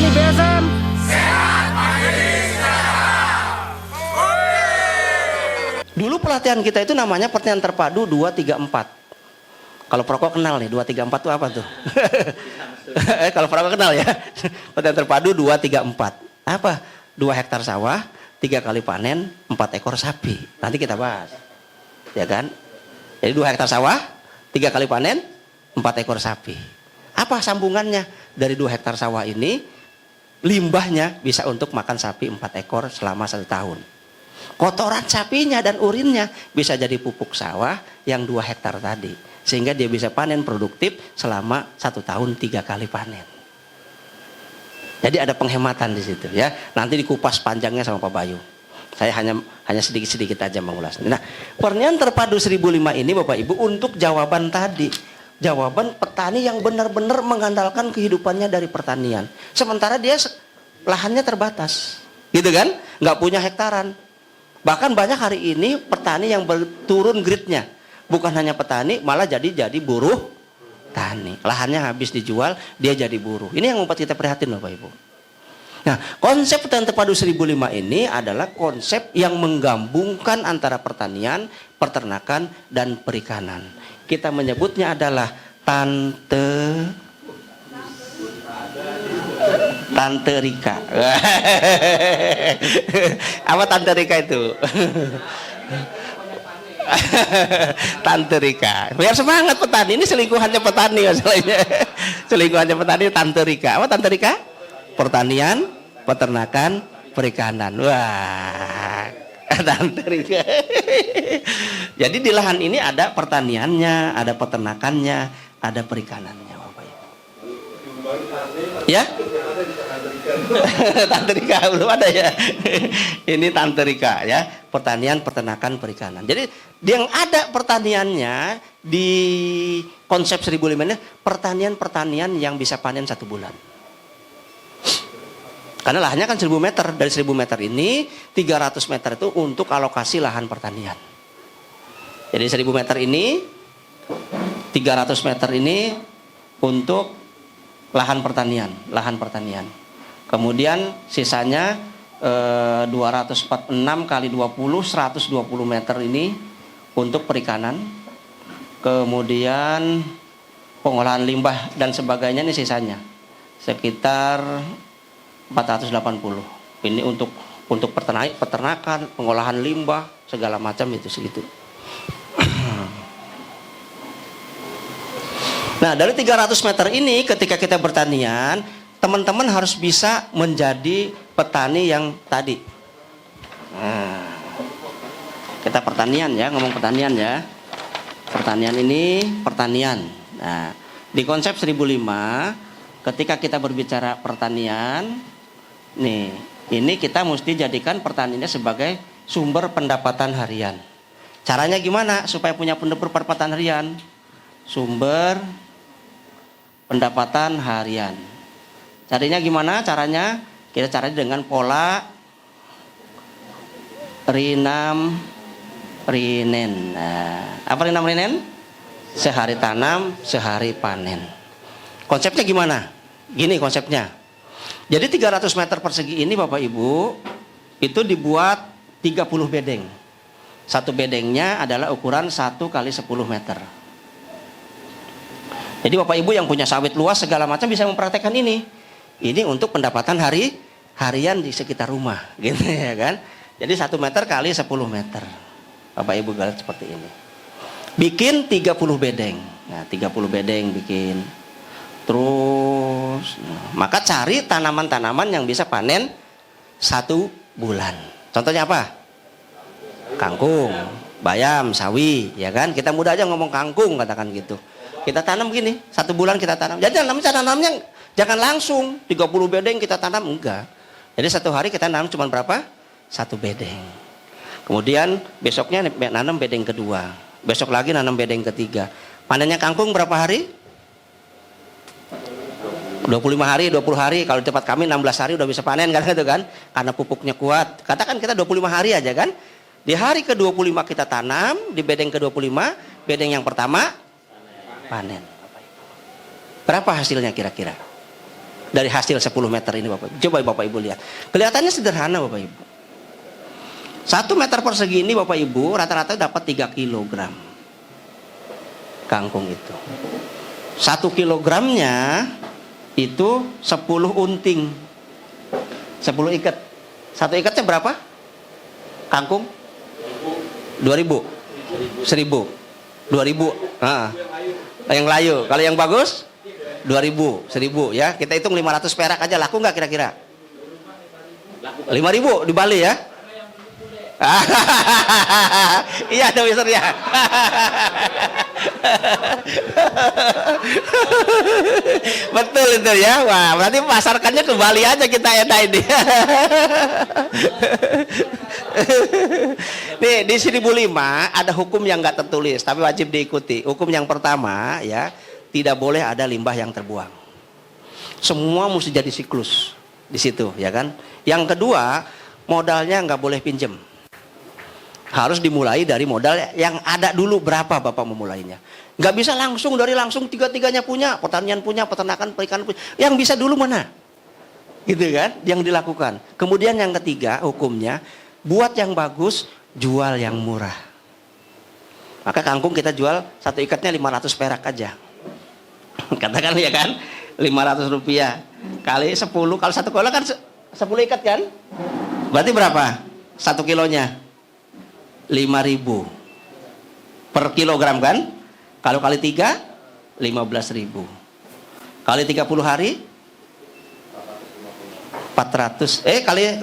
Petani BSM. Dulu pelatihan kita itu namanya pertanian terpadu 234. Kalau perokok kenal nih, 234 itu apa tuh? Kalau perokok kenal ya. Pertanian terpadu 234. Apa? 2 hektar sawah, 3 kali panen, 4 ekor sapi. Nanti kita bahas. Ya kan? Jadi 2 hektar sawah, 3 kali panen, 4 ekor sapi. Apa sambungannya? Dari 2 hektar sawah ini, limbahnya bisa untuk makan sapi 4 ekor selama 1 tahun. Kotoran sapinya dan urinnya bisa jadi pupuk sawah yang 2 hektar tadi. Sehingga dia bisa panen produktif selama 1 tahun 3 kali panen. Jadi ada penghematan di situ ya. Nanti dikupas panjangnya sama Pak Bayu. Saya hanya sedikit-sedikit aja mengulas. Nah, pertanian terpadu 1005 ini Bapak Ibu untuk jawaban tadi. Jawaban petani yang benar-benar mengandalkan kehidupannya dari pertanian. Sementara dia lahannya terbatas. Gitu kan? Nggak punya hektaran. Bahkan banyak hari ini petani yang turun grade-nya. Bukan hanya petani, malah jadi buruh tani. Lahannya habis dijual, dia jadi buruh. Ini yang membuat kita prihatin Bapak Ibu. Nah, konsep pertanian terpadu 1005 ini adalah konsep yang menggabungkan antara pertanian, peternakan, dan perikanan. Kita menyebutnya adalah Tante Rika. Apa Tante Rika itu? Tante Rika. Biar semangat petani. Ini selingkuhannya petani masalahnya. Selingkuhannya petani Tante Rika. Apa Tante Rika? Pertanian, peternakan, perikanan. Wah, Tante Rika. Jadi di lahan ini ada pertaniannya, ada peternakannya, ada perikanannya, Bapak Ibu. Ya? Tante Rika belum ada ya. Ini Tante Rika ya, pertanian, peternakan, perikanan. Jadi yang ada pertaniannya di konsep 1005 ini pertanian yang bisa panen 1 bulan. Karena lahannya kan 1000 meter. Dari 1000 meter ini 300 meter itu untuk alokasi lahan pertanian. Jadi 1000 meter ini 300 meter ini untuk lahan pertanian. Kemudian sisanya 246 kali 20 120 meter ini untuk perikanan. Kemudian pengolahan limbah dan sebagainya ini sisanya sekitar 480. Ini untuk peternakan, pengolahan limbah, segala macam itu segitu. Nah, dari 300 meter ini ketika kita bertanian, teman-teman harus bisa menjadi petani yang tadi. Nah, kita pertanian ya, ngomong pertanian ya. Pertanian ini pertanian. Nah, di konsep 1005 ketika kita berbicara pertanian, nih, ini kita mesti jadikan pertaniannya sebagai sumber pendapatan harian. Caranya gimana supaya punya pendapatan harian? Sumber pendapatan harian. Carinya gimana? Caranya kita cari dengan pola rinam rinen. Nah, apa rinam rinen? Sehari tanam, sehari panen. Konsepnya gimana? Gini konsepnya. Jadi 300 meter persegi ini Bapak Ibu itu dibuat 30 bedeng. Satu bedengnya adalah ukuran 1 kali 10 meter. Jadi Bapak Ibu yang punya sawit luas segala macam bisa mempraktekkan ini. Ini untuk pendapatan harian di sekitar rumah, gitu ya kan. Jadi 1 meter kali 10 meter. Bapak Ibu lihat seperti ini. Bikin 30 bedeng. Nah, 30 bedeng bikin. Terus, maka cari tanaman-tanaman yang bisa panen 1 bulan. Contohnya apa? Kangkung, bayam, sawi, ya kan? Kita mudah aja ngomong kangkung, katakan gitu. Kita tanam gini, 1 bulan kita tanam. Jadi tanamnya jangan langsung 30 bedeng kita tanam, enggak. Jadi 1 hari kita tanam cuma berapa? 1 bedeng. Kemudian besoknya nanam bedeng kedua. Besok lagi nanam bedeng ketiga. Panennya kangkung berapa hari? 25 hari, 20 hari. Kalau di tempat kami 16 hari udah bisa panen kan gitu kan. Karena pupuknya kuat. Katakan kita 25 hari aja kan. Di hari ke-25 kita tanam, di bedeng ke-25, bedeng yang pertama panen. Berapa hasilnya kira-kira? dari hasil 10 meter ini Bapak Ibu. Coba Bapak Ibu lihat. Kelihatannya sederhana Bapak Ibu. 1 meter persegi ini Bapak Ibu rata-rata dapat 3 kilogram kangkung itu. 1 kilogramnya itu 10 unting. 10 ikat. 1 ikatnya berapa? Kangkung? 2000. 1000. 2000. Nah, yang layu. Kalau yang bagus 2000, 1000 ya. Kita hitung 500 perak aja, laku nggak kira-kira? 5.000 di Bali ya. Iya ada misalnya. Betul itu ya. Wah, berarti pasarkannya ke Bali aja kita ini. Nih di 1005 ada hukum yang nggak tertulis tapi wajib diikuti. Hukum yang pertama ya, tidak boleh ada limbah yang terbuang. Semua mesti jadi siklus di situ ya kan. Yang kedua, modalnya nggak boleh pinjem. Harus dimulai dari modal yang ada dulu. Berapa Bapak memulainya? Nggak bisa langsung tiga-tiganya punya, pertanian punya, peternakan, perikanan punya. Yang bisa dulu mana? Gitu kan? Yang dilakukan. Kemudian yang ketiga hukumnya, buat yang bagus, jual yang murah. Maka kangkung kita jual 1 ikatnya 500 perak aja. Katakan ya kan? 500 rupiah kali 10, kalau 1 kilo kan 10 ikat kan? Berarti berapa? 1 kilonya 5.000 per kilogram kan? Kalau kali 3 15.000. Kali 30 hari 400. Kali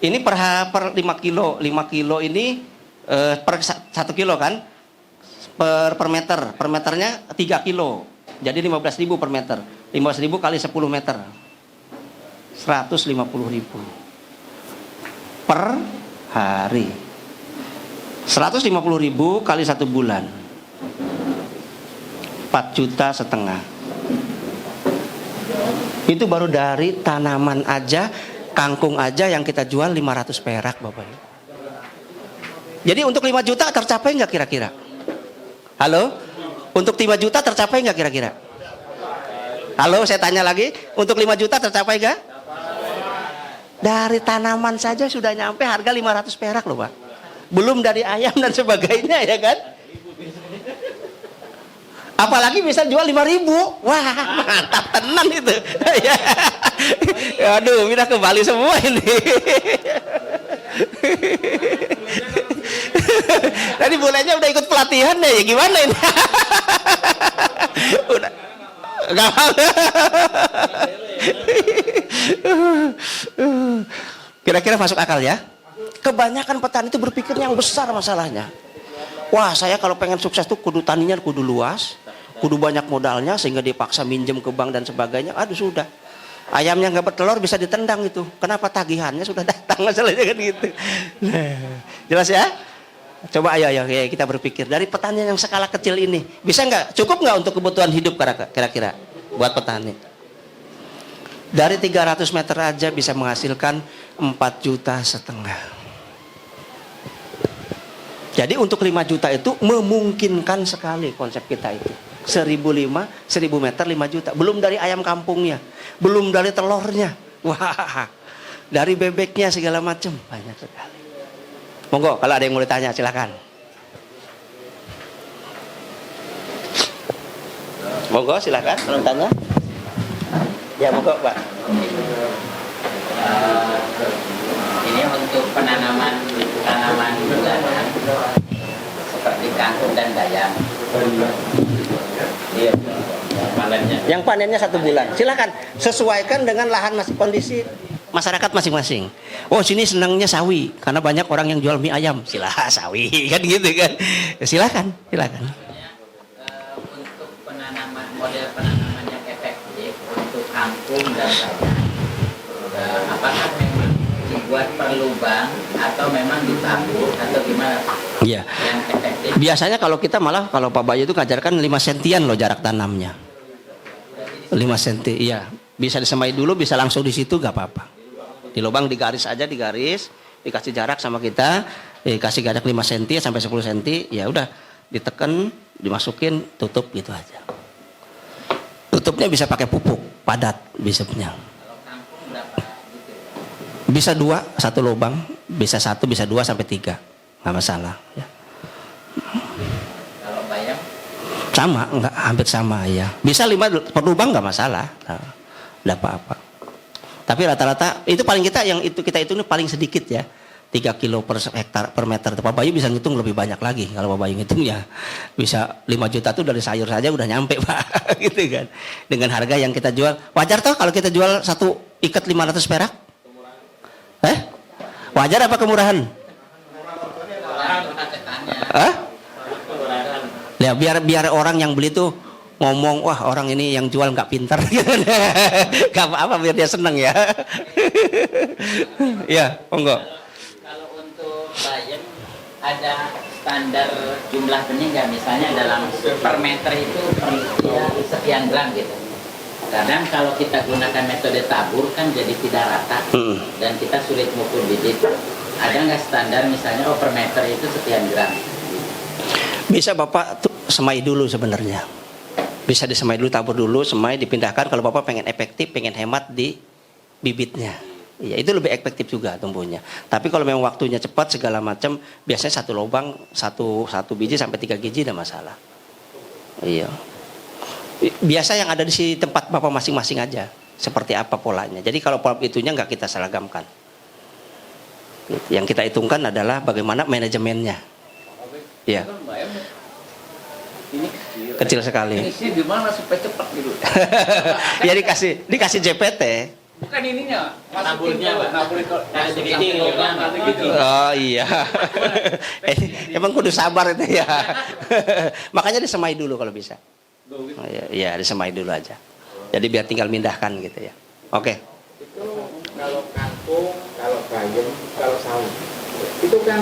ini per 5 kilo. 5 kilo ini per 1 kilo kan? Per meter. Per meternya 3 kilo. Jadi 15.000 per meter. 15.000 kali 10 meter. 150.000 per hari. 150.000 kali 1 bulan 4,5 juta. Itu baru dari tanaman aja, kangkung aja yang kita jual 500 perak Bapak. Jadi untuk 5 juta tercapai nggak kira-kira? Halo? Untuk 5 juta tercapai nggak kira-kira? Halo, saya tanya lagi, untuk 5 juta tercapai nggak? Dari tanaman saja sudah nyampe harga 500 perak loh Pak. Belum dari ayam dan sebagainya ya kan? Apalagi bisa jual 5.000. Wah, mantap tenang itu. Aduh, pindah ke Bali semua ini. Tadi bulenya udah ikut pelatihan deh, ya gimana ini? Udah. Gak mau. Kira-kira masuk akal ya? Kebanyakan petani itu berpikir yang besar masalahnya. Wah, saya kalau pengen sukses tuh kudu taninya kudu luas, kudu banyak modalnya sehingga dipaksa minjem ke bank dan sebagainya. Aduh sudah. Ayamnya nggak bertelur bisa ditendang itu. Kenapa tagihannya sudah datang masalahnya kan gitu. Jelas ya? Coba ayo kita berpikir dari pertanian yang skala kecil ini bisa nggak? Cukup nggak untuk kebutuhan hidup kira-kira buat petani? Dari 300 meter aja bisa menghasilkan 4,5 juta. Jadi untuk 5 juta itu memungkinkan sekali konsep kita itu. 1000 meter 5 juta. Belum dari ayam kampungnya, belum dari telurnya. Wah, dari bebeknya segala macam banyak sekali. Monggo kalau ada yang mau ditanya silakan. Monggo silakan kalau tanya. Ya monggo Pak. Ini untuk tanaman bulanan seperti kangkung dan bayam. Iya, panennya. Yang panennya 1 bulan. Silakan sesuaikan dengan lahan kondisi masyarakat masing-masing. Oh sini senangnya sawi karena banyak orang yang jual mie ayam. Silakan sawi kan gitu kan. Silakan. Untuk model penanaman yang efektif untuk kangkung dan bayam, apakah memang dibuat per lubang atau memang ditabur atau gimana? Iya. Yang efektif. Biasanya kalau kita malah kalau Pak Bayu itu ngajarkan 5 sentian loh jarak tanamnya. 5 senti, iya. Bisa disemai dulu, bisa langsung di situ gak apa-apa. Di lubang digaris aja, dikasih jarak sama kita, dikasih jarak 5 cm sampai 10 cm, ya udah ditekan, dimasukin, tutup gitu aja. Tutupnya bisa pakai pupuk padat bisepnya. Kalau kangkung berapa gitu? Bisa 2, 1 lubang, bisa 1, bisa 2 sampai 3, nggak masalah. Ya. Kalau bayam? Sama, nggak hampir sama ya. Bisa 5 per lubang nggak masalah, nggak apa-apa. Tapi rata-rata itu paling kita yang itu kita hitung paling sedikit ya. 3 kilo per hektar per meter. Pak Bayu bisa ngitung lebih banyak lagi. Kalau Pak Bayu ngitung ya bisa 5 juta tuh dari sayur saja udah nyampe Pak. Gitu kan. Dengan harga yang kita jual. Wajar toh kalau kita jual 1 ikat 500 perak? Wajar apa kemurahan? Ya biar orang yang beli tuh ngomong, wah orang ini yang jual nggak pintar. Gak apa-apa biar dia seneng ya. Ya, monggo. Bayam ada standar jumlah benih nggak, misalnya dalam per meter itu ya, sekian gram gitu. Kadang kalau kita gunakan metode tabur kan jadi tidak rata dan kita sulit mengukur bibit. Ada nggak standar misalnya per meter itu sekian gram? Bisa Bapak semai dulu sebenarnya. Bisa disemai dulu, tabur dulu, semai dipindahkan kalau Bapak pengen efektif, pengen hemat di bibitnya. Ya, itu lebih efektif juga tumbuhnya. Tapi kalau memang waktunya cepat segala macam, biasanya 1 lubang, satu biji sampai 3 biji tidak masalah. Iya. Biasa yang ada di tempat Bapak masing-masing aja. Seperti apa polanya. Jadi kalau pola itunya nggak kita seragamkan. Yang kita hitungkan adalah bagaimana manajemennya. Iya. Ini Kecil sekali. Ini sih gimana supaya cepat gitu? Ya dikasih JPT. Bukan ininya, naburnya, Oh iya. Emang kudu sabar itu ya. Makanya disemai dulu kalau bisa. Oh, iya, disemai dulu aja. Jadi biar tinggal mindahkan gitu ya. Oke. Itu kalau kangkung, kalau bayam, kalau sawi, itu kan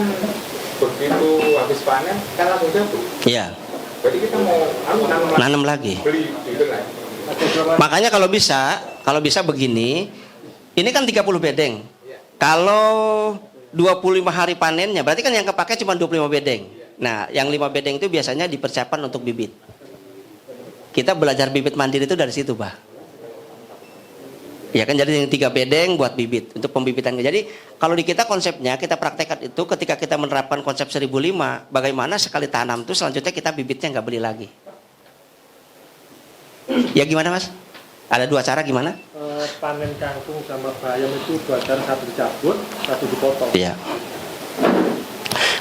begitu habis panen kan langsung jatuh. Iya. Jadi kita mau nanam lagi. Beli gitu lah. Makanya kalau bisa begini, ini kan 30 bedeng. Kalau 25 hari panennya, berarti kan yang kepake cuma 25 bedeng. Nah, yang 5 bedeng itu biasanya dipersiapkan untuk bibit. Kita belajar bibit mandiri itu dari situ, Pak. Ya kan, jadi yang 3 bedeng buat bibit, untuk pembibitan. Jadi kalau di kita konsepnya, kita praktekkan itu ketika kita menerapkan konsep 1005, bagaimana sekali tanam itu selanjutnya kita bibitnya nggak beli lagi. Ya gimana Mas? Ada 2 cara gimana? Panen kangkung sama bayam itu 2 cara, 1 dicabut, 1 dipotong. Iya.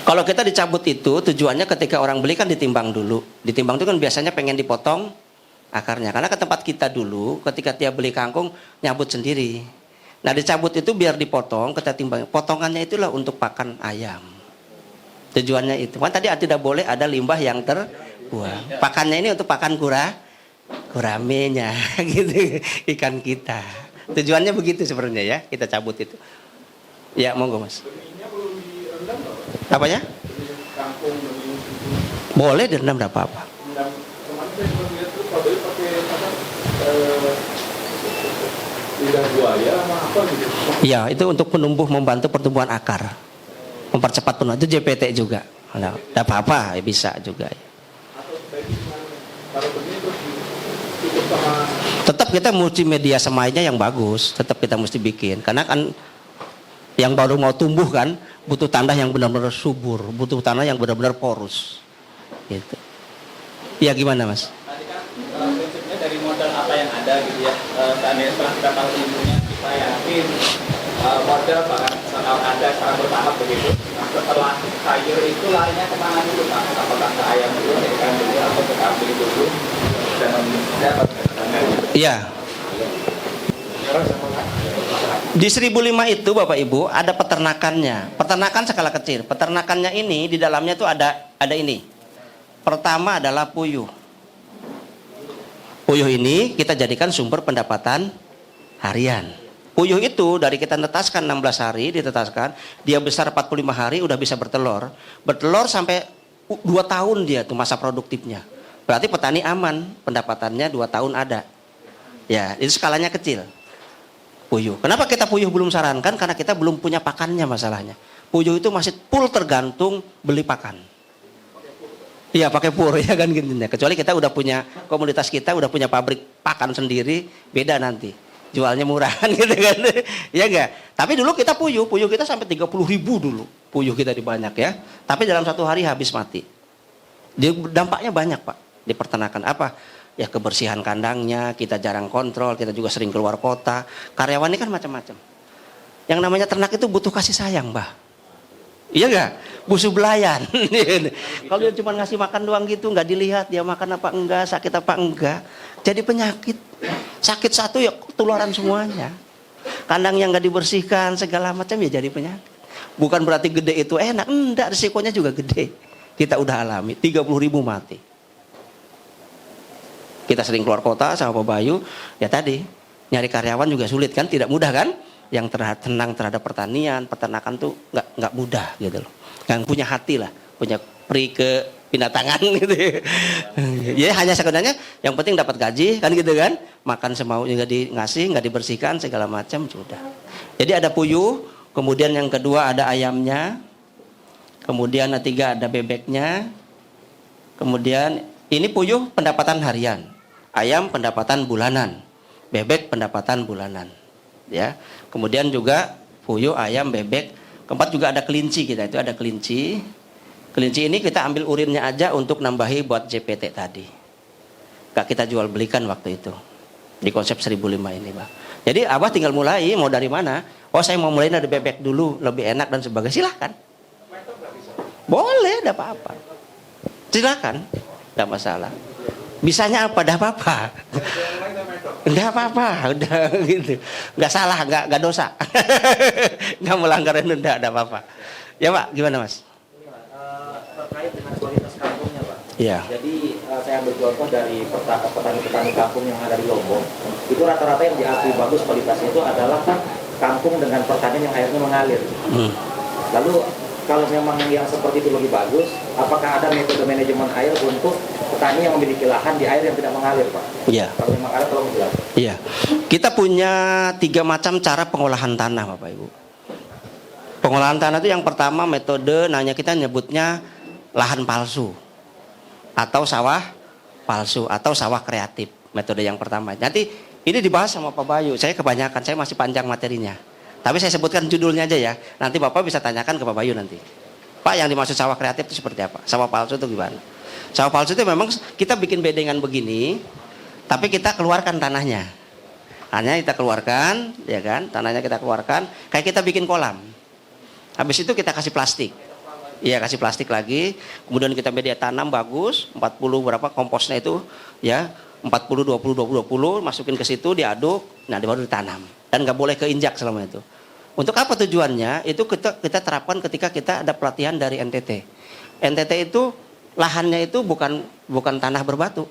Kalau kita dicabut itu tujuannya ketika orang beli kan ditimbang dulu. Ditimbang itu kan biasanya pengen dipotong akarnya. Karena ke tempat kita dulu ketika dia beli kangkung nyabut sendiri. Nah dicabut itu biar dipotong, kita timbang. Potongannya itulah untuk pakan ayam. Tujuannya itu. Kan tadi tidak boleh ada limbah yang terbuang. Pakannya ini untuk pakan guramenya gitu, ikan kita. Tujuannya begitu sebenarnya ya, kita cabut itu. Ya monggo Mas. Apanya? Boleh direndam, enggak apa-apa. Lidah buaya sama apa gitu. Ya, itu untuk penumbuh, membantu pertumbuhan akar. Mempercepat penumbuhan, itu JPT juga. Enggak apa-apa, ya bisa juga. Kalau begini terus tutup sama Tetap kita multimedia semainya yang bagus, tetap kita mesti bikin. Karena kan yang baru mau tumbuh kan butuh tanah yang benar-benar subur, butuh tanah yang benar-benar porus. Gitu. Ya gimana Mas? Tadi kan prinsipnya dari modal apa yang ada gitu ya. Seandainya setelah kita tahu ilmunya, kita yakin modal bahkan ada secara bertahap begitu. Nah, setelah sayur itu larinya kemana dulu Pak? Apakah ke ayam dulu, ke ikan dulu, atau ke kambing dulu? Dan dapat Iya. Di 1005 itu Bapak Ibu ada peternakannya. Peternakan skala kecil. Peternakannya ini di dalamnya tuh ada ini. Pertama adalah puyuh. Puyuh ini kita jadikan sumber pendapatan harian. Puyuh itu dari kita netaskan 16 hari ditetaskan, dia besar 45 hari udah bisa bertelur. Bertelur sampai 2 tahun dia tuh masa produktifnya. Berarti petani aman, pendapatannya 2 tahun ada. Ya, itu skalanya kecil. Puyuh. Kenapa kita puyuh belum sarankan? Karena kita belum punya pakannya masalahnya. Puyuh itu masih full tergantung beli pakan. Iya pakai pur ya kan gitu. Kecuali kita udah punya komunitas, kita udah punya pabrik pakan sendiri, beda nanti. Jualnya murahan gitu kan. Ya enggak? Tapi dulu kita puyuh kita sampai 30.000 dulu. Puyuh kita di banyak ya. Tapi dalam 1 hari habis mati. Dampaknya banyak Pak di peternakan. Apa? Ya kebersihan kandangnya, kita jarang kontrol, kita juga sering keluar kota. Karyawannya kan macam-macam. Yang namanya ternak itu butuh kasih sayang, Mbah. Iya enggak? Busuh belayan. Kalau dia cuma ngasih makan doang gitu, nggak dilihat dia makan apa enggak, sakit apa enggak, jadi penyakit. Sakit satu ya ketularan semuanya. Kandang yang nggak dibersihkan segala macam ya jadi penyakit. Bukan berarti gede itu enak, enggak, risikonya juga gede. Kita udah alami, 30.000 mati. Kita sering keluar kota sama Pak Bayu, ya tadi nyari karyawan juga sulit kan, tidak mudah kan? Yang tenang terhadap pertanian, peternakan tuh nggak mudah gitu loh. Yang punya hati lah, punya pri ke binatangan gitu. Ya hanya sebenarnya yang penting dapat gaji kan gitu kan, makan semaunya nggak ngasih, nggak dibersihkan segala macam sudah. Jadi ada puyuh, kemudian yang kedua ada ayamnya, kemudian yang ketiga ada bebeknya, kemudian ini puyuh pendapatan harian, ayam pendapatan bulanan, bebek pendapatan bulanan. Ya, kemudian juga puyuh, ayam, bebek. Keempat juga ada kelinci, kita itu ada kelinci. Kelinci ini kita ambil urinnya aja untuk nambahi buat JPT tadi. Gak kita jual belikan waktu itu di konsep 1.005 ini, Bang. Jadi Abah tinggal mulai, mau dari mana? Oh saya mau mulai dari bebek dulu, lebih enak dan sebagainya. Silahkan. Boleh, tidak apa-apa. Silahkan, tidak masalah. Bisanya apa? Tidak apa-apa. Enggak apa-apa, udah gitu. Enggak salah, enggak dosa. Enggak melanggar, enggak ada apa-apa. Ya Pak, gimana Mas? Terkait dengan kualitas kampungnya Pak. Iya. Jadi saya ambil contoh dari petani-petani kampung yang ada di Lombok. Itu rata-rata yang diakui bagus kualitasnya itu adalah kampung dengan pertanian yang airnya mengalir. Lalu kalau memang yang seperti itu lebih bagus, apakah ada metode manajemen air untuk petani yang memiliki lahan di air yang tidak mengalir, Pak? Iya. Kalau memang ada, tolong jelas. Iya. Kita punya 3 macam cara pengolahan tanah, Bapak Ibu. Pengolahan tanah itu yang pertama metode, kita nyebutnya lahan palsu atau sawah palsu atau sawah kreatif. Metode yang pertama. Nanti ini dibahas sama Pak Bayu. Saya kebanyakan, saya masih panjang materinya. Tapi saya sebutkan judulnya aja ya. Nanti Bapak bisa tanyakan ke Pak Bayu nanti. Pak, yang dimaksud sawah kreatif itu seperti apa? Sawah palsu itu gimana? Sawah palsu itu memang kita bikin bedengan begini, tapi kita keluarkan tanahnya. Hanya kita keluarkan, ya kan? Tanahnya kita keluarkan, kayak kita bikin kolam. Habis itu kita kasih plastik. Iya, kasih plastik lagi. Kemudian kita media tanam bagus, 40 berapa komposnya itu, ya. 40 20 20 20 masukin ke situ, diaduk, nah baru ditanam. Dan nggak boleh keinjak selama itu. Untuk apa tujuannya? Itu kita terapkan ketika kita ada pelatihan dari NTT. NTT itu lahannya itu bukan tanah berbatu,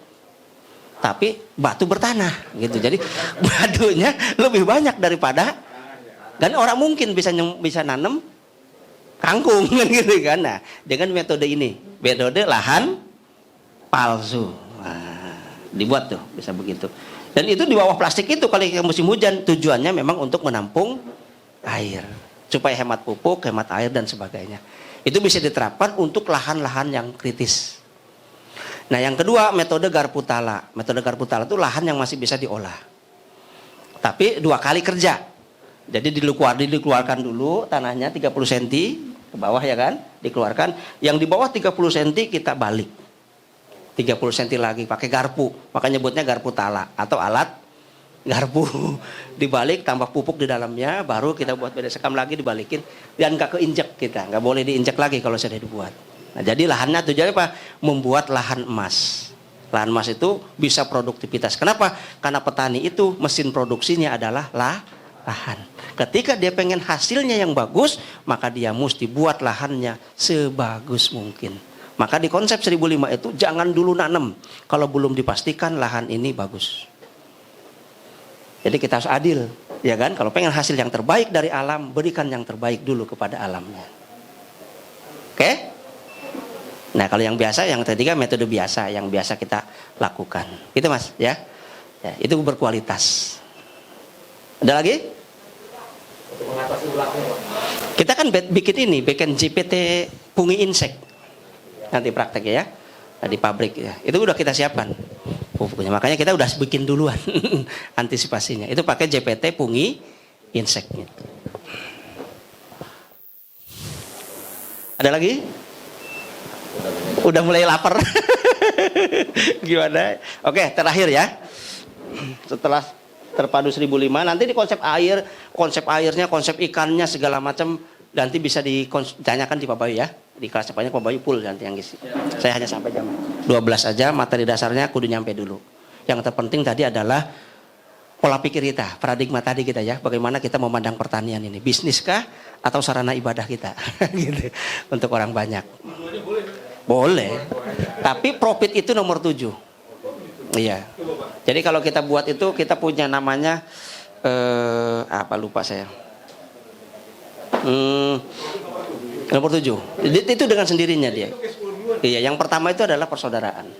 tapi batu bertanah, gitu. Jadi batunya lebih banyak daripada, dan orang mungkin bisa nanam kangkung, gitu kan? Nah, dengan metode ini, metode lahan palsu, dibuat tuh bisa begitu. Dan itu di bawah plastik itu kalau musim hujan, tujuannya memang untuk menampung air supaya hemat pupuk, hemat air dan sebagainya. Itu bisa diterapkan untuk lahan-lahan yang kritis. Nah, yang kedua metode garpu tala. Metode garpu tala itu lahan yang masih bisa diolah, tapi 2 kali kerja. Jadi dikeluarkan dulu tanahnya 30 cm ke bawah, ya kan? Dikeluarkan. Yang di bawah 30 cm kita balik 30 cm lagi pakai garpu, makanya nyebutnya garpu tala atau alat garpu. Dibalik, tambah pupuk di dalamnya, baru kita buat beda sekam lagi, dibalikin, dan nggak keinjek, kita nggak boleh diinjek lagi kalau sudah dibuat. Nah, jadi lahannya tujuannya apa? Membuat lahan emas. Lahan emas itu bisa produktivitas. Kenapa? Karena petani itu mesin produksinya adalah lahan. Ketika dia pengen hasilnya yang bagus, maka dia mesti buat lahannya sebagus mungkin. Maka di konsep 1.005 itu jangan dulu nanam kalau belum dipastikan lahan ini bagus. Jadi kita harus adil, ya kan? Kalau pengen hasil yang terbaik dari alam, berikan yang terbaik dulu kepada alamnya. Oke? Nah, kalau yang biasa, yang ketiga metode biasa yang biasa kita lakukan. Gitu Mas, ya. Ya, itu berkualitas. Ada lagi? Untuk mengatasi ulangnya, Pak. Kita kan bikin GPT pungi insek. Nanti praktek ya. di pabrik ya. Itu udah kita siapkan pupuknya. Makanya kita udah bikin duluan antisipasinya. Itu pakai JPT pungi inseknya. Ada lagi? Udah mulai lapar. Gimana? Oke, terakhir ya. Setelah terpadu 1005, nanti di konsep airnya, konsep ikannya segala macam nanti bisa ditanyakan di Pak Bayu ya. Di kelas depannya Pak Bayu full nanti yang isi. Saya hanya sampai jam 12 aja, materi dasarnya kudu nyampe dulu. Yang terpenting tadi adalah pola pikir kita, paradigma tadi kita ya. Bagaimana kita memandang pertanian ini, bisniskah atau sarana ibadah kita? Gitu. Untuk orang banyak. Boleh. Tapi profit itu nomor 7. Iya. Jadi kalau kita buat itu, kita punya namanya apa lupa saya. Nomor 7. Itu dengan sendirinya dia. Iya, yang pertama itu adalah persaudaraan.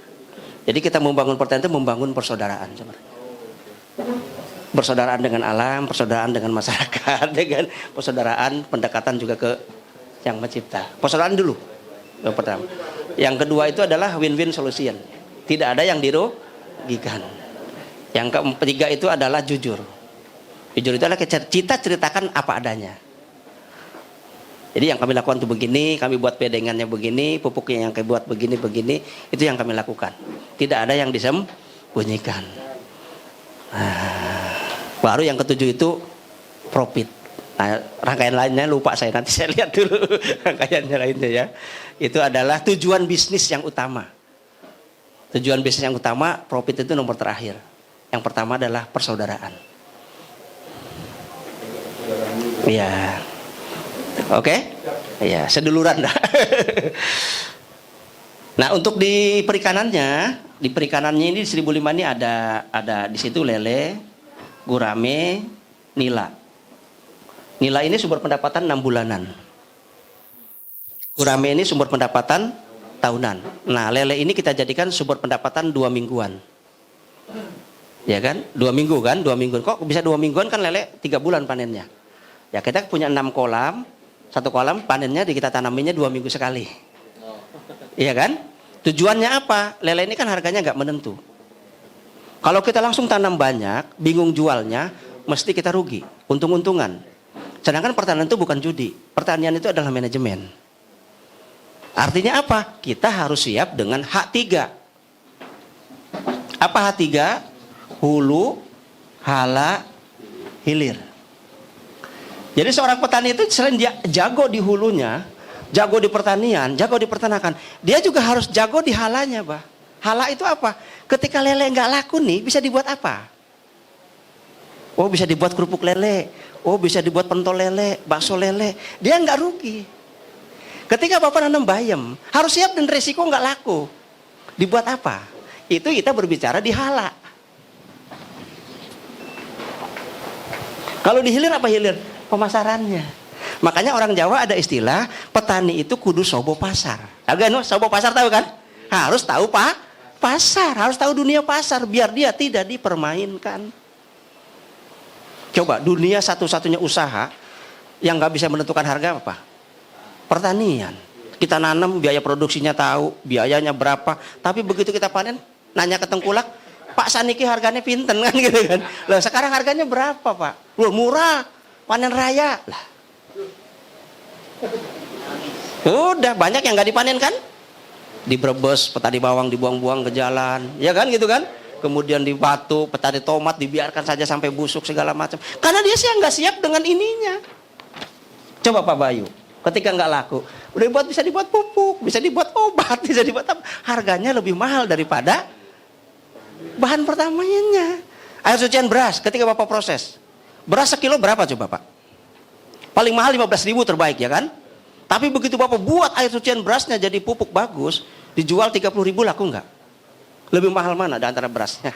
Jadi kita membangun pertanian itu membangun persaudaraan sebenarnya. Persaudaraan dengan alam, persaudaraan dengan masyarakat, dengan persaudaraan pendekatan juga ke yang mencipta. Persaudaraan dulu. Yang pertama. Yang kedua itu adalah win-win solution. Tidak ada yang dirugikan. Yang ketiga itu adalah jujur. Jujur itu adalah kita ceritakan apa adanya. Jadi yang kami lakukan itu begini, kami buat pedengannya begini, pupuknya yang kami buat begini, itu yang kami lakukan. Tidak ada yang disembunyikan. Baru yang ketujuh itu profit. Nah, rangkaian lainnya lupa saya, nanti saya lihat dulu rangkaiannya lainnya ya. Itu adalah tujuan bisnis yang utama. Tujuan bisnis yang utama, profit itu nomor terakhir. Yang pertama adalah persaudaraan. Iya. Oke? Iya, seduluran dah. Nah, untuk di perikanannya ini di 1005 ini ada di situ lele, gurame, nila. Nila ini sumber pendapatan 6 bulanan. Gurame ini sumber pendapatan tahunan. Nah, lele ini kita jadikan sumber pendapatan 2 mingguan. Ya kan? 2 minggu kan? 2 mingguan. Kok bisa 2 mingguan kan lele 3 bulan panennya. Ya kita punya 6 kolam. 1 kolam panennya kita tanaminya 2 minggu sekali. Iya kan? Tujuannya apa? Lele ini kan harganya nggak menentu. Kalau kita langsung tanam banyak, bingung jualnya, mesti kita rugi, untung-untungan. Sedangkan pertanian itu bukan judi. Pertanian itu adalah manajemen. Artinya apa? Kita harus siap dengan H3. Apa H3? Hulu, hala, hilir. Jadi seorang petani itu selain dia jago di hulunya, jago di pertanian, jago di peternakan, dia juga harus jago di halanya, Bah. Hala itu apa? Ketika lele nggak laku nih, bisa dibuat apa? Oh, bisa dibuat kerupuk lele. Oh, bisa dibuat pentol lele, bakso lele. Dia nggak rugi. Ketika Bapak nanam bayam, harus siap dan resiko nggak laku. Dibuat apa? Itu kita berbicara di hala. Kalau di hilir apa hilir? Pemasarannya. Makanya orang Jawa ada istilah petani itu kudu sobo pasar. Agak sobo pasar tahu kan? Harus tahu pasar, harus tahu dunia pasar biar dia tidak dipermainkan. Coba dunia satu-satunya usaha yang nggak bisa menentukan harga apa? Pertanian. Kita nanam biaya produksinya tahu, biayanya berapa. Tapi begitu kita panen, nanya ke tengkulak, Pak saniki harganya pinten kan gitu kan? Loh sekarang harganya berapa Pak? Loh murah, panen raya lah. Udah banyak yang nggak dipanen kan? Di Brebes petani bawang dibuang-buang ke jalan, ya kan gitu kan? Kemudian di Batu petani tomat dibiarkan saja sampai busuk segala macam. Karena dia sih nggak siap dengan ininya. Coba Pak Bayu, ketika nggak laku, bisa dibuat pupuk, bisa dibuat obat, bisa dibuat apa? Harganya lebih mahal daripada bahan pertamanya. Air sucian beras, ketika Bapak proses, beras sekilo berapa coba Pak? Paling mahal 15.000 terbaik ya kan? Tapi begitu Bapak buat air sucian berasnya jadi pupuk bagus, dijual 30.000 laku nggak? Lebih mahal mana di antara berasnya?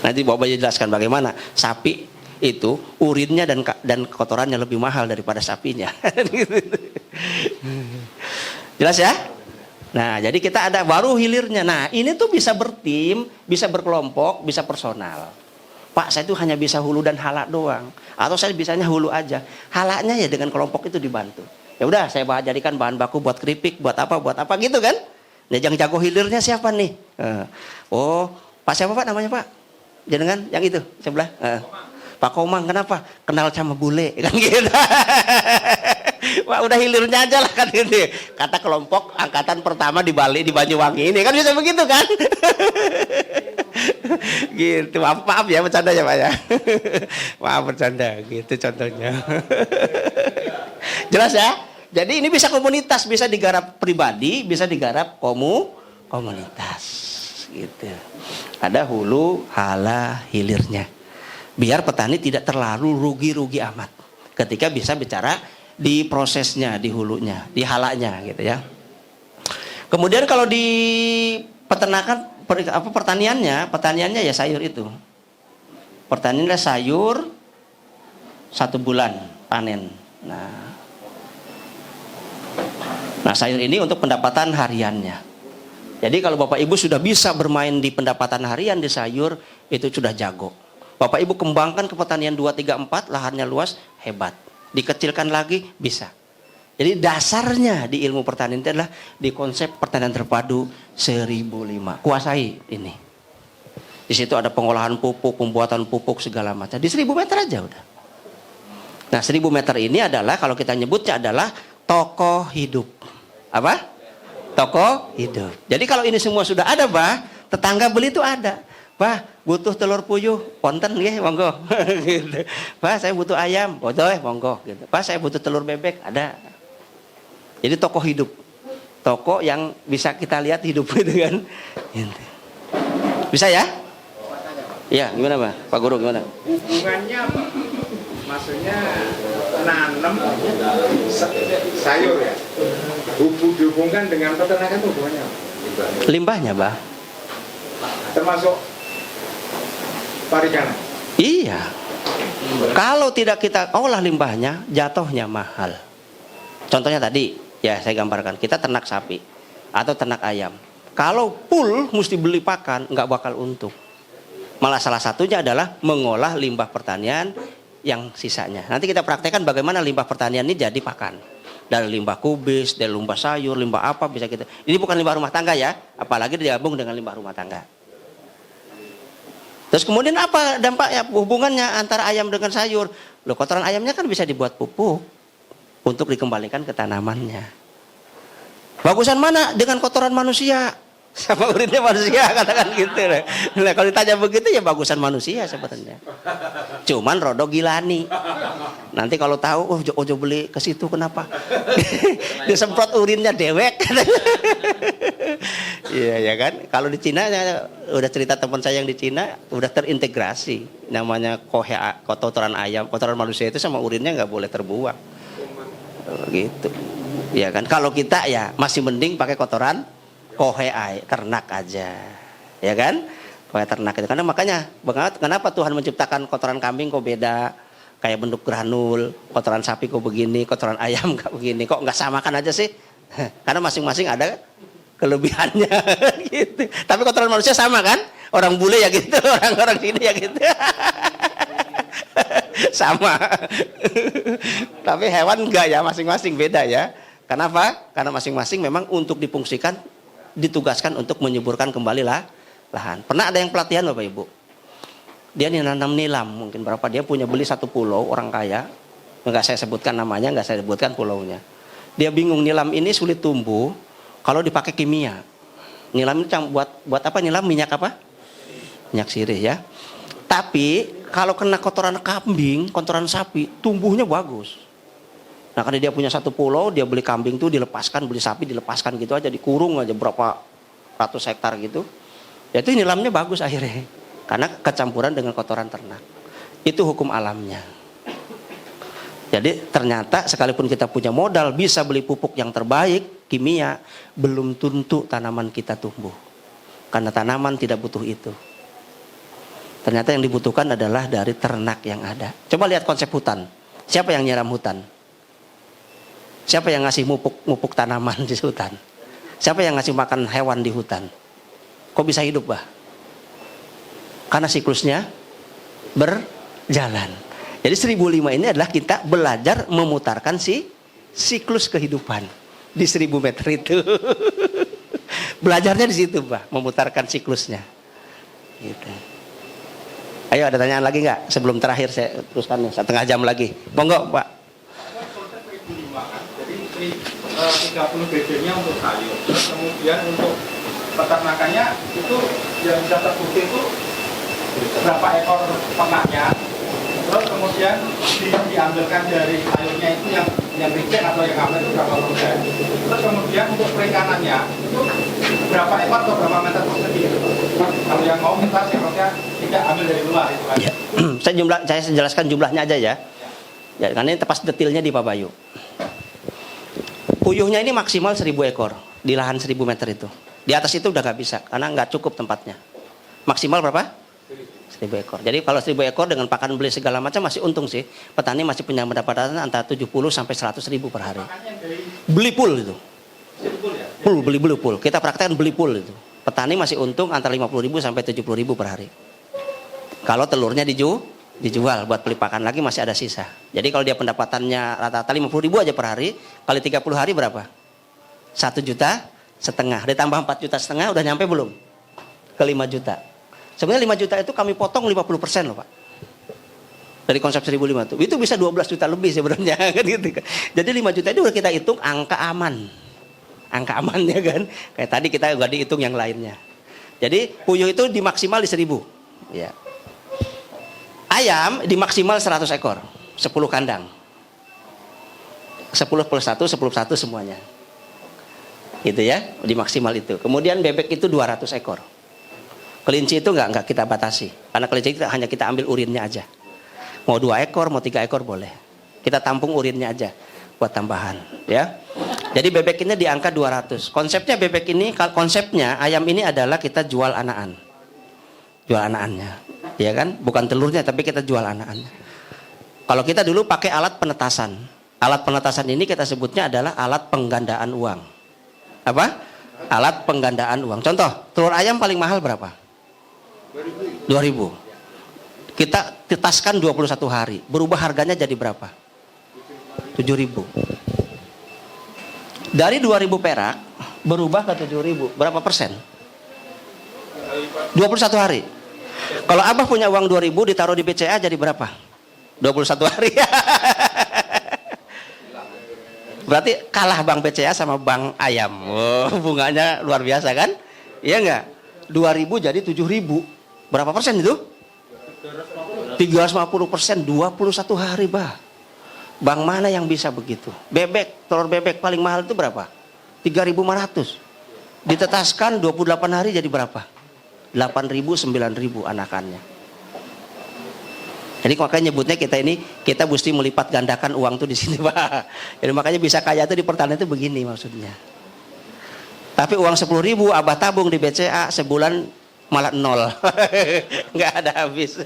Nanti Bapak jelaskan bagaimana sapi itu urinnya dan kotorannya lebih mahal daripada sapinya. Jelas ya? Nah, jadi kita ada baru hilirnya. Nah, ini tuh bisa bertim, bisa berkelompok, bisa personal. Pak, saya itu hanya bisa hulu dan hala doang. Atau saya bisanya hulu aja. Halanya ya dengan kelompok itu dibantu. Ya udah saya jadikan bahan baku buat keripik, buat apa gitu kan. Nah, yang jago hilirnya siapa nih? Oh, Pak siapa Pak namanya Pak? Jenengan yang itu sebelah. Pak Komang, kenapa? Kenal sama bule kan gitu. Wah, udah hilirnya aja lah kan gitu. Kata kelompok angkatan pertama di Bali di Banyuwangi ini kan bisa begitu kan? Gitu. Maaf ya bercanda ya Pak ya. Maaf bercanda gitu contohnya. Jelas ya? Jadi ini bisa komunitas, bisa digarap pribadi, bisa digarap komunitas gitu. Ada hulu, hala, hilirnya. Biar petani tidak terlalu rugi-rugi amat ketika bisa bicara di prosesnya, di hulunya, di halanya gitu ya. Kemudian kalau di peternakan pertaniannya ya sayur itu. Pertaniannya sayur 1 bulan panen. Nah sayur ini untuk pendapatan hariannya. Jadi kalau Bapak Ibu sudah bisa bermain di pendapatan harian di sayur, itu sudah jago. Bapak Ibu kembangkan ke pertanian 2, 3, 4, lahannya luas, hebat. Dikecilkan lagi, bisa. Jadi dasarnya di ilmu pertanian itu adalah di konsep pertanian terpadu 1005. Kuasai ini. Di situ ada pengolahan pupuk, pembuatan pupuk segala macam. Di 1000 meter aja udah. Nah 1000 meter ini adalah kalau kita nyebutnya adalah toko hidup. Apa? Toko hidup. Jadi kalau ini semua sudah ada, Bah, tetangga beli itu ada. Bah, butuh telur puyuh, ponten nggih, monggo. Gitu. Bah, saya butuh ayam, boleh, monggo gitu. Bah, saya butuh telur bebek, ada. Jadi toko hidup. Toko yang bisa kita lihat hidup itu kan. Gitu. Bisa ya? Iya, gimana, Pak? Pak Guru gimana? Hubungannya apa? Maksudnya nanam sayur ya. Dihubungkan dengan peternakan itu hubungannya apa? Limbahnya, Bah. Termasuk perikanan. Iya. Kalau tidak kita olah limbahnya, jatuhnya mahal. Contohnya tadi, ya saya gambarkan, kita ternak sapi atau ternak ayam. Kalau full mesti beli pakan, nggak bakal untung. Malah salah satunya adalah mengolah limbah pertanian yang sisanya. Nanti kita praktekkan bagaimana limbah pertanian ini jadi pakan. Dari limbah kubis, dari limbah sayur, limbah apa bisa kita. Ini bukan limbah rumah tangga ya, apalagi digabung dengan limbah rumah tangga. Terus kemudian apa dampaknya, hubungannya antara ayam dengan sayur? Loh, kotoran ayamnya kan bisa dibuat pupuk untuk dikembalikan ke tanamannya. Bagusan mana dengan kotoran manusia? Sama urinnya manusia, katakan gitu. Nah, kalau ditanya begitu ya bagusan manusia sebenarnya. Cuman rodo gilani. Nanti kalau tahu, ojo beli ke situ kenapa? Disemprot urinnya dewek. Iya ya kan. Kalau di Cina udah cerita teman saya yang di Cina udah terintegrasi. Namanya kotoran ayam, kotoran manusia itu sama urinnya nggak boleh terbuang. Gitu. Ya kan. Kalau kita ya masih mending pakai kotoran ternak aja, ya kan? Kohe ternak itu. Karena makanya, kenapa Tuhan menciptakan kotoran kambing kok beda, kayak bentuk granul, kotoran sapi kok begini, kotoran ayam kok begini, kok nggak samakan aja sih? Karena masing-masing ada kelebihannya, gitu. Tapi kotoran manusia sama kan? Orang bule ya gitu, orang sini ya gitu. Sama. Tapi hewan enggak ya, masing-masing beda ya. Kenapa? Karena masing-masing memang untuk difungsikan, ditugaskan untuk menyuburkan kembali lahan. Pernah ada yang pelatihan Bapak Ibu? Dia nanam nilam, mungkin berapa dia punya beli 1 pulau, orang kaya. Enggak saya sebutkan namanya, enggak saya sebutkan pulaunya. Dia bingung nilam ini sulit tumbuh kalau dipakai kimia. Nilam itu buat apa nilam? Minyak apa? Minyak sirih ya. Tapi kalau kena kotoran kambing, kotoran sapi, tumbuhnya bagus. Nah karena dia punya 1 pulau, dia beli kambing tuh dilepaskan, beli sapi dilepaskan gitu aja, dikurung aja berapa ratus hektar gitu. Ya itu nilamnya bagus akhirnya, karena kecampuran dengan kotoran ternak. Itu hukum alamnya. Jadi ternyata sekalipun kita punya modal bisa beli pupuk yang terbaik, kimia, belum tentu tanaman kita tumbuh. Karena tanaman tidak butuh itu. Ternyata yang dibutuhkan adalah dari ternak yang ada. Coba lihat konsep hutan. Siapa yang nyiram hutan? Siapa yang ngasih mupuk tanaman di hutan? Siapa yang ngasih makan hewan di hutan? Kok bisa hidup, Bah? Karena siklusnya berjalan. Jadi 1005 ini adalah kita belajar memutarkan siklus kehidupan di 1000 meter itu. Belajarnya di situ, Pak, memutarkan siklusnya. Gitu. Ayo, ada tanyaan lagi nggak? Sebelum terakhir saya teruskan nih, 1,5 jam lagi. Monggo, Pak. Konsep 1005 kan, jadi 30 BD-nya untuk sayur, terus kemudian untuk peternakannya itu yang bisa terbukti itu berapa ekor ternaknya, terus kemudian diambilkan dari sayurnya itu yang reject atau yang hamil itu berapa persen, terus kemudian untuk perikanannya itu berapa ekor atau berapa meter persegi gitu. Kalau yang mau kita seharusnya tidak ambil dari luar itu kan. Ya. saya jelaskan jumlahnya aja ya. Ya, karena ini tepas detailnya di Pak Bayu. Puyuhnya ini maksimal 1000 ekor di lahan 1000 meter itu. Di atas itu udah nggak bisa karena nggak cukup tempatnya. Maksimal berapa? 1000 ekor. Jadi kalau 1000 ekor dengan pakan beli segala macam masih untung sih. Petani masih punya pendapatan antara 70 sampai 100 ribu per hari. Beli pool itu. Beli pool. Kita praktekkan beli pool itu. Petani masih untung antara 50 ribu sampai 70 ribu per hari. Kalau telurnya dijual buat beli pakan lagi masih ada sisa. Jadi kalau dia pendapatannya rata-rata 50 ribu aja per hari, kali 30 hari berapa? 1,5 juta. Ditambah 4,5 juta udah nyampe belum? Ke 5 juta. Sebenarnya 5 juta itu kami potong 50% loh, Pak. Dari konsep 1.500 itu bisa 12 juta lebih sebenarnya kan gitu kan. Jadi 5 juta itu udah kita hitung angka aman. Angka amannya kan. Kayak tadi kita udah dihitung yang lainnya. Jadi puyuh itu dimaksimal di 1.000. Ya. Ayam dimaksimal 100 ekor, 10 kandang. 10 plus 1, 10 plus 1 semuanya. Gitu ya, dimaksimal itu. Kemudian bebek itu 200 ekor. Kelinci itu enggak kita batasi. Karena kelinci itu hanya kita ambil urinnya aja. Mau 2 ekor, mau 3 ekor boleh. Kita tampung urinnya aja buat tambahan, ya. Jadi bebek ini di angka 200. Konsepnya bebek ini, konsepnya ayam ini adalah kita jual anakan. Jual anakannya, ya kan? Bukan telurnya, tapi kita jual anakannya. Kalau kita dulu pakai alat penetasan. Alat penetasan ini kita sebutnya adalah alat penggandaan uang. Apa? Alat penggandaan uang. Contoh, telur ayam paling mahal berapa? 2.000. Kita tetaskan 21 hari. Berubah harganya jadi berapa? 7.000. Dari 2.000 perak berubah ke 7.000. Berapa persen? 21 hari. Kalau Abah punya uang 2.000 ditaruh di BCA jadi berapa? 21 hari. Berarti kalah Bank BCA sama Bank Ayam. Oh, bunganya luar biasa kan? Iya enggak? 2.000 jadi 7.000. Berapa persen itu? 350%, 21 hari, Bah. Bank mana yang bisa begitu? Bebek, telur bebek paling mahal itu berapa? 3.500. Ditetaskan 28 hari jadi berapa? 8.000, 9.000 anakannya. Jadi makanya nyebutnya kita mesti melipat gandakan uang tuh di sini, Pak. Jadi makanya bisa kaya itu di pertanian itu begini maksudnya. Tapi uang 10.000 Abah tabung di BCA sebulan malah 0. Nggak ada habis.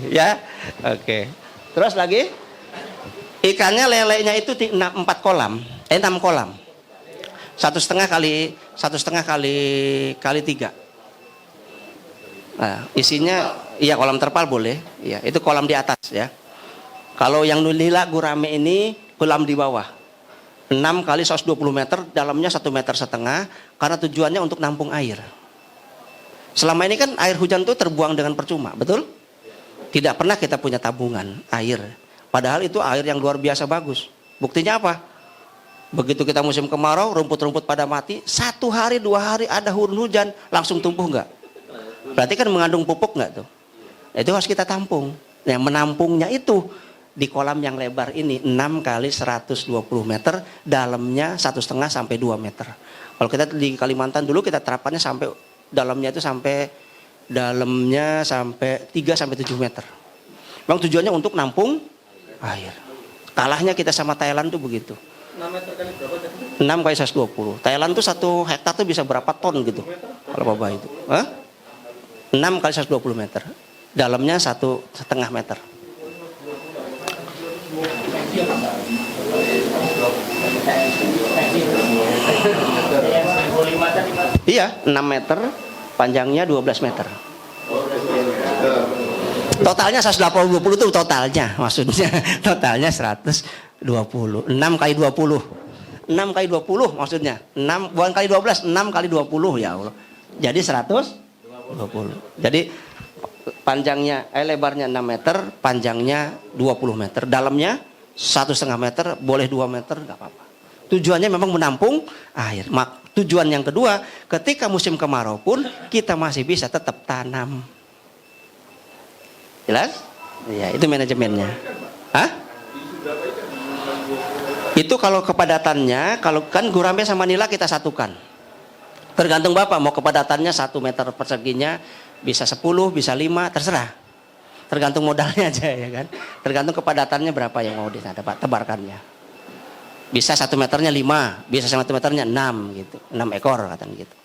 Ya. Oke. Terus lagi? Ikannya lelenya itu 6 kolam. 6 kolam. 1,5 kali 3. Nah, isinya iya kolam terpal boleh, ya itu kolam di atas ya. Kalau yang nulila gurame ini kolam di bawah, 6 kali 120 meter, dalamnya 1,5 meter, karena tujuannya untuk nampung air. Selama ini kan air hujan itu terbuang dengan percuma, betul? Tidak pernah kita punya tabungan air. Padahal itu air yang luar biasa bagus. Buktinya apa? Begitu kita musim kemarau, rumput-rumput pada mati, 1 hari 2 hari ada hujan langsung tumbuh nggak? Berarti kan mengandung pupuk nggak tuh? Itu harus kita tampung. Yang menampungnya itu di kolam yang lebar ini 6 kali 120 meter, dalamnya 1,5 sampai 2 meter. Kalau kita di Kalimantan dulu kita terapkannya sampai dalamnya 3 sampai 7 meter. Memang tujuannya untuk nampung air. Kalahnya kita sama Thailand tuh begitu. 6 meter kali berapa tadi? 6 kali 120. Thailand tuh 1 hektar tuh bisa berapa ton gitu. Kalau Bapak itu. 6 kali 120 meter. Dalamnya 1,5 meter. Iya, 6 meter, panjangnya 12 meter. Totalnya 180 itu totalnya, maksudnya totalnya 120 20. 6 kali 20. 6 kali 20 maksudnya. 6 bukan kali 12, 6 kali 20 ya Allah. Jadi 120. Jadi panjangnya lebarnya 6 meter, panjangnya 20 meter, dalamnya 1,5 meter, boleh 2 meter nggak apa-apa. Tujuannya memang menampung air. Tujuan yang kedua, ketika musim kemarau pun kita masih bisa tetap tanam. Jelas? Ya, itu manajemennya. Hah? Itu kalau kepadatannya, kalau kan Gurame sama Nila kita satukan. Tergantung Bapak mau kepadatannya 1 meter perseginya bisa 10, bisa 5, terserah. Tergantung modalnya aja ya kan. Tergantung kepadatannya berapa yang mau ditebarkannya. Bisa 1 meternya 5, bisa 1 meternya 6 gitu. 6 ekor katanya gitu.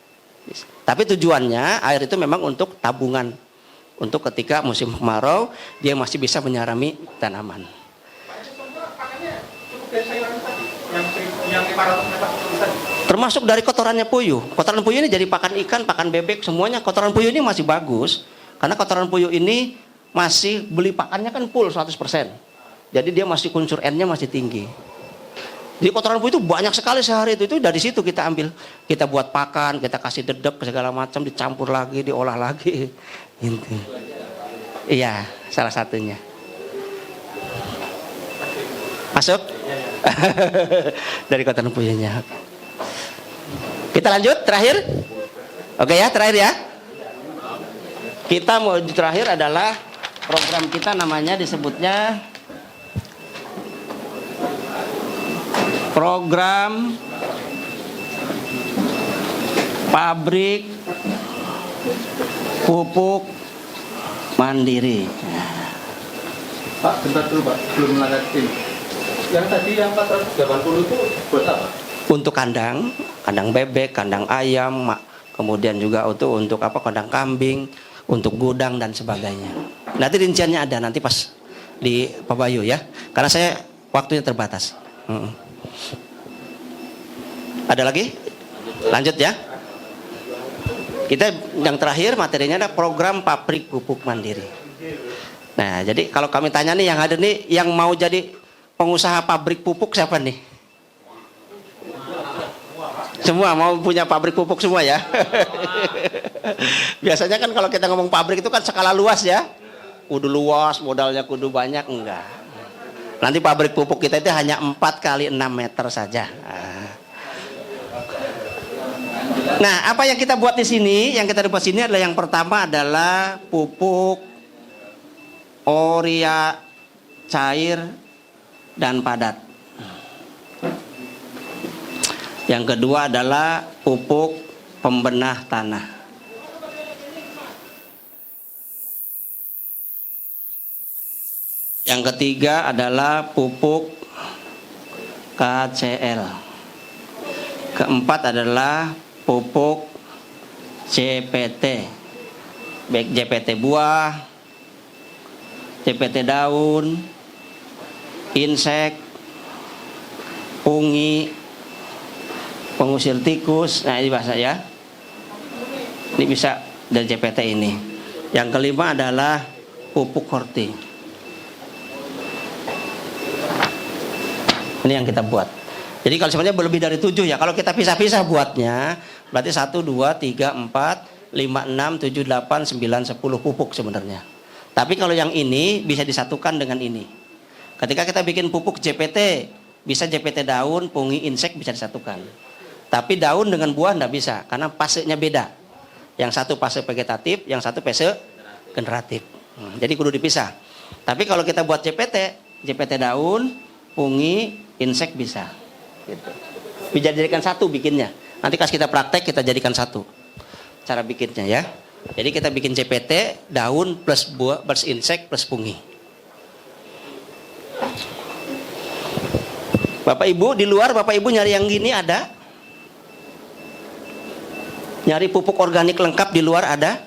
Bisa. Tapi tujuannya air itu memang untuk tabungan. Untuk ketika musim kemarau dia masih bisa menyirami tanaman. Yang 500 meter itu tadi. Termasuk dari kotorannya puyuh. Kotoran puyuh ini jadi pakan ikan, pakan bebek, semuanya kotoran puyuh ini masih bagus. Karena kotoran puyuh ini masih beli pakannya kan full 100%. Jadi dia masih unsur N-nya masih tinggi. Jadi kotoran puyuh itu banyak sekali sehari itu dari situ kita ambil. Kita buat pakan, kita kasih dedek segala macam, dicampur lagi, diolah lagi. Gitu. Iya, salah satunya. Masuk? Dari kotoran puyuhnya. Kita lanjut terakhir. Oke ya, terakhir ya. Kita mau terakhir adalah program kita namanya disebutnya program pabrik pupuk mandiri. Pak, bentar dulu Pak, belum lanjutin. Yang tadi yang 480 itu buat apa? Untuk kandang bebek, kandang ayam, kemudian juga untuk apa, kandang kambing, untuk gudang dan sebagainya. Nanti rinciannya ada nanti pas di Pak Bayu ya, karena saya waktunya terbatas. Ada lagi? Lanjut ya. Kita yang terakhir materinya ada program pabrik pupuk mandiri. Nah, jadi kalau kami tanya nih yang ada nih, yang mau jadi pengusaha pabrik pupuk siapa nih? Semua mau punya pabrik pupuk semua ya. Biasanya kan kalau kita ngomong pabrik itu kan skala luas ya. Kudu luas, modalnya kudu banyak, enggak. Nanti pabrik pupuk kita itu hanya 4 kali 6 meter saja. Nah, apa yang kita buat di sini? Yang kita buat di sini adalah yang pertama adalah pupuk urea cair dan padat. Yang kedua adalah pupuk pembenah tanah. Yang ketiga adalah pupuk KCL. Keempat adalah pupuk JPT. Baik JPT buah, JPT daun, insek, fungi, pengusir tikus. Nah, ini bahasa ya. Ini bisa dari JPT ini. Yang kelima adalah pupuk horti. Ini yang kita buat. Jadi kalau sebenarnya lebih dari 7 ya. Kalau kita pisah-pisah buatnya, berarti 1, 2, 3, 4, 5, 6, 7, 8, 9, 10 pupuk sebenarnya. Tapi kalau yang ini bisa disatukan dengan ini. Ketika kita bikin pupuk JPT, bisa JPT daun, fungi, insek bisa disatukan. Tapi daun dengan buah enggak bisa, karena fasenya beda. Yang satu fase vegetatif, yang satu fase generatif. Jadi kudu dipisah. Tapi kalau kita buat JPT daun, fungi, insek bisa. Gitu. Bisa dijadikan satu bikinnya. Nanti pas kita praktek kita jadikan satu. Cara bikinnya ya. Jadi kita bikin JPT, daun plus buah, plus insek, plus fungi. Bapak Ibu di luar, Bapak Ibu nyari yang gini ada? Nyari pupuk organik lengkap di luar ada?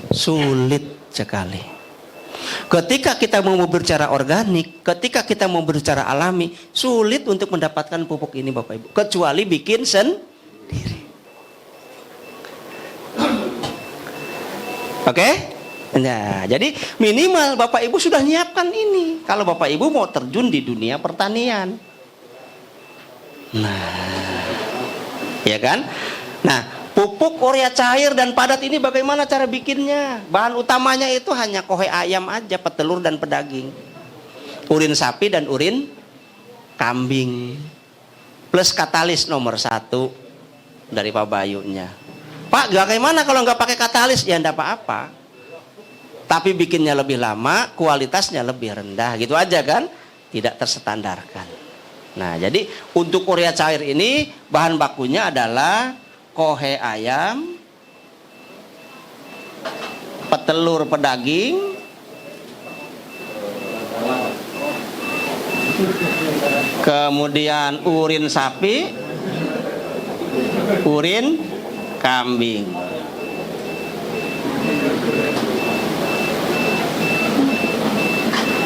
Sulit sekali. Ketika kita mau berbicara organik, ketika kita mau berbicara alami, sulit untuk mendapatkan pupuk ini Bapak Ibu. Kecuali bikin sendiri. Oke? Nah, jadi minimal Bapak Ibu sudah nyiapkan ini. Kalau Bapak Ibu mau terjun di dunia pertanian. Nah, ya kan? Nah, pupuk urea cair dan padat ini bagaimana cara bikinnya? Bahan utamanya itu hanya kohe ayam aja, petelur dan pedaging. Urin sapi dan urin kambing. Plus katalis nomor 1 dari Pak Bayunya. Pak, bagaimana kalau nggak pakai katalis? Ya enggak apa-apa. Tapi bikinnya lebih lama, kualitasnya lebih rendah. Gitu aja kan? Tidak terstandarkan. Nah, jadi untuk urea cair ini bahan bakunya adalah kohe ayam, petelur pedaging, kemudian urin sapi, urin kambing.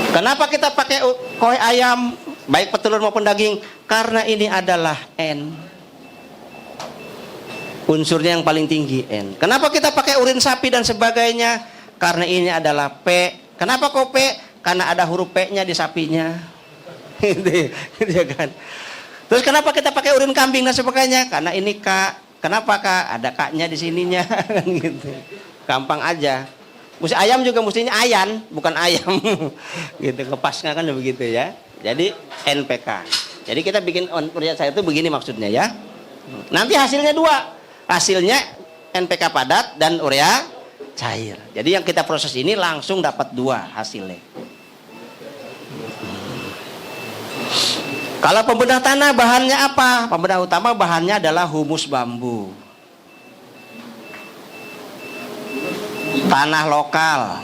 Kenapa kita pakai kohe ayam, baik petelur maupun daging? Karena ini adalah N. Unsurnya yang paling tinggi N. Kenapa kita pakai urin sapi dan sebagainya? Karena ini adalah P. Kenapa kok P? Karena ada huruf P-nya di sapinya. Gitu kan. Terus kenapa kita pakai urin kambing dan sebagainya? Karena ini K. Kenapa K? Ada K-nya di sininya kan gitu. Gampang aja. Mesti ayam juga mestinya ayan, bukan ayam. Gitu, ngepasnya kan begitu ya. Jadi NPK. Jadi kita bikin urea cair itu begini maksudnya ya. Nanti hasilnya 2. Hasilnya NPK padat dan urea cair. Jadi yang kita proses ini langsung dapat 2 hasilnya. Kalau pembedah tanah bahannya apa? Pembedah utama bahannya adalah humus bambu. Tanah lokal.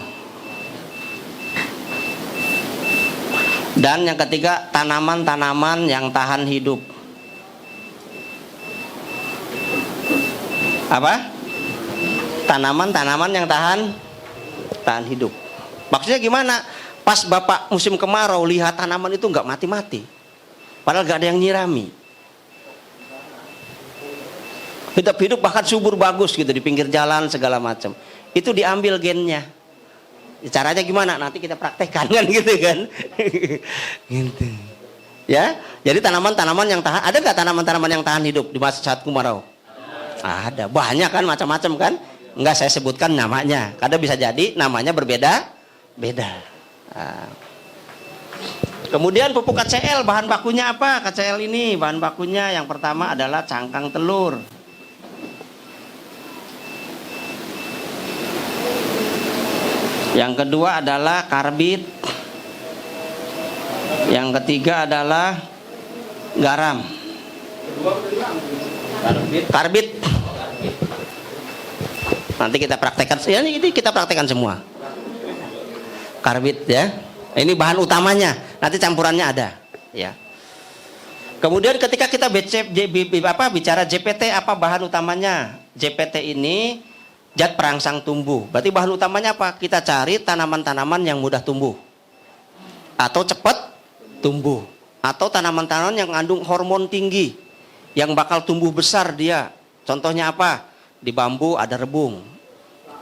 Dan yang ketiga, tanaman-tanaman yang tahan hidup. Apa? Tanaman-tanaman yang tahan hidup. Maksudnya gimana? Pas Bapak musim kemarau lihat tanaman itu nggak mati-mati. Padahal nggak ada yang nyirami. Hidup bahkan subur bagus gitu di pinggir jalan segala macam. Itu diambil gennya. Caranya gimana? Nanti kita praktekkan kan gitu kan. Gitu. Ya, jadi tanaman-tanaman yang tahan, ada nggak tanaman-tanaman yang tahan hidup di masa saat kemarau? Ada, banyak kan, macam-macam kan. Enggak saya sebutkan namanya, karena bisa jadi namanya berbeda-beda. Nah. Kemudian pupuk KCL, bahan bakunya apa? KCL ini bahan bakunya yang pertama adalah cangkang telur. Yang kedua adalah karbit. Yang ketiga adalah garam. Karbit. Nanti kita praktekkan. Ya, ini kita praktekkan semua. Karbit ya. Ini bahan utamanya. Nanti campurannya ada. Ya. Kemudian ketika kita bicara JPT, apa bahan utamanya? JPT ini zat perangsang tumbuh. Berarti bahan utamanya apa? Kita cari tanaman-tanaman yang mudah tumbuh atau cepat tumbuh, atau tanaman-tanaman yang mengandung hormon tinggi yang bakal tumbuh besar dia. Contohnya apa? Di bambu ada rebung.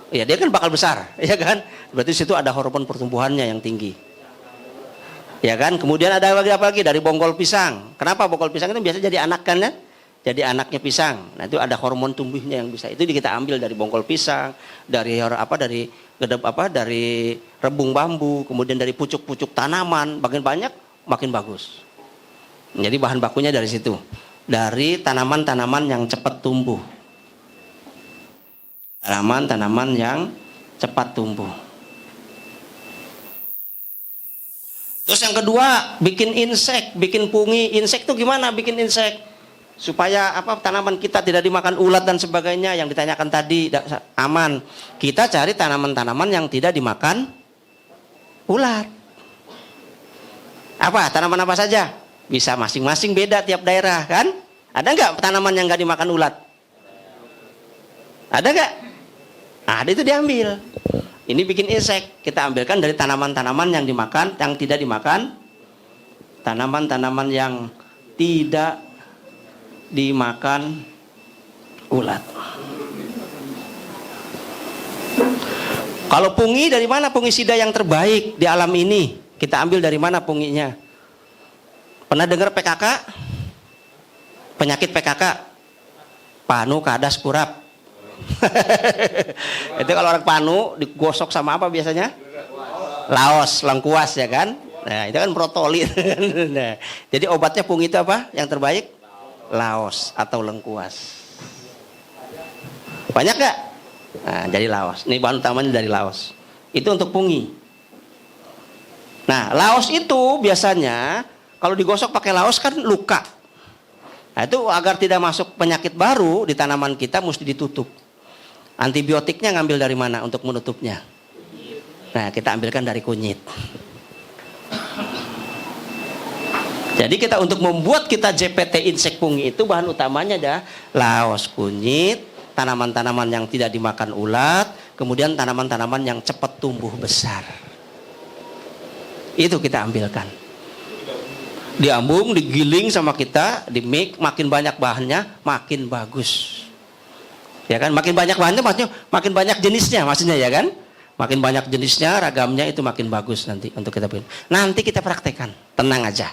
Ya, dia kan bakal besar, ya kan? Berarti situ ada hormon pertumbuhannya yang tinggi. Ya kan? Kemudian ada apa lagi? Dari bonggol pisang. Kenapa bonggol pisang itu biasa jadi anak kan ya? Jadi anaknya pisang. Nah, itu ada hormon tumbuhnya yang bisa. Itu kita ambil dari bonggol pisang, dari dari rebung bambu, kemudian dari pucuk-pucuk tanaman, makin banyak makin bagus. Jadi bahan bakunya dari situ. Dari tanaman-tanaman yang cepat tumbuh. Tanaman-tanaman yang cepat tumbuh. Terus yang kedua, bikin insek, bikin pungi. Insek itu gimana bikin insek? Supaya tanaman kita tidak dimakan ulat dan sebagainya yang ditanyakan tadi aman. Kita cari tanaman-tanaman yang tidak dimakan ulat. Apa? Tanaman apa saja? Bisa masing-masing beda tiap daerah kan? Ada nggak tanaman yang nggak dimakan ulat? Ada nggak? Ada, itu diambil. Ini bikin insek. Kita ambilkan dari tanaman-tanaman yang dimakan, yang tidak dimakan. Tanaman-tanaman yang tidak dimakan ulat. Kalau pungi, dari mana fungisida yang terbaik di alam ini? Kita ambil dari mana punginya? Pernah dengar PKK? Penyakit PKK? Panu, kadas, kurap. Itu kalau orang panu digosok sama apa biasanya? Laos, lengkuas ya kan? Nah, itu kan protolit. Nah, jadi obatnya pungi itu apa? Yang terbaik? Laos atau lengkuas. Banyak gak? Nah, jadi laos. Ini bahan utamanya dari laos. Itu untuk pungi. Nah, laos itu biasanya kalau digosok pakai laos kan luka. Nah, itu agar tidak masuk penyakit baru di tanaman kita mesti ditutup. Antibiotiknya ngambil dari mana untuk menutupnya? Nah, kita ambilkan dari kunyit. Jadi kita untuk membuat kita JPT insek pungi itu bahan utamanya ada laos, kunyit, tanaman-tanaman yang tidak dimakan ulat, kemudian tanaman-tanaman yang cepat tumbuh besar. Itu kita ambilkan. Diambung, digiling sama kita, di-mix, makin banyak bahannya, makin bagus. Ya kan, makin banyak bahannya maksudnya makin banyak jenisnya maksudnya ya kan? Makin banyak jenisnya, ragamnya itu makin bagus nanti untuk kita pilih. Nanti kita praktekkan, tenang aja.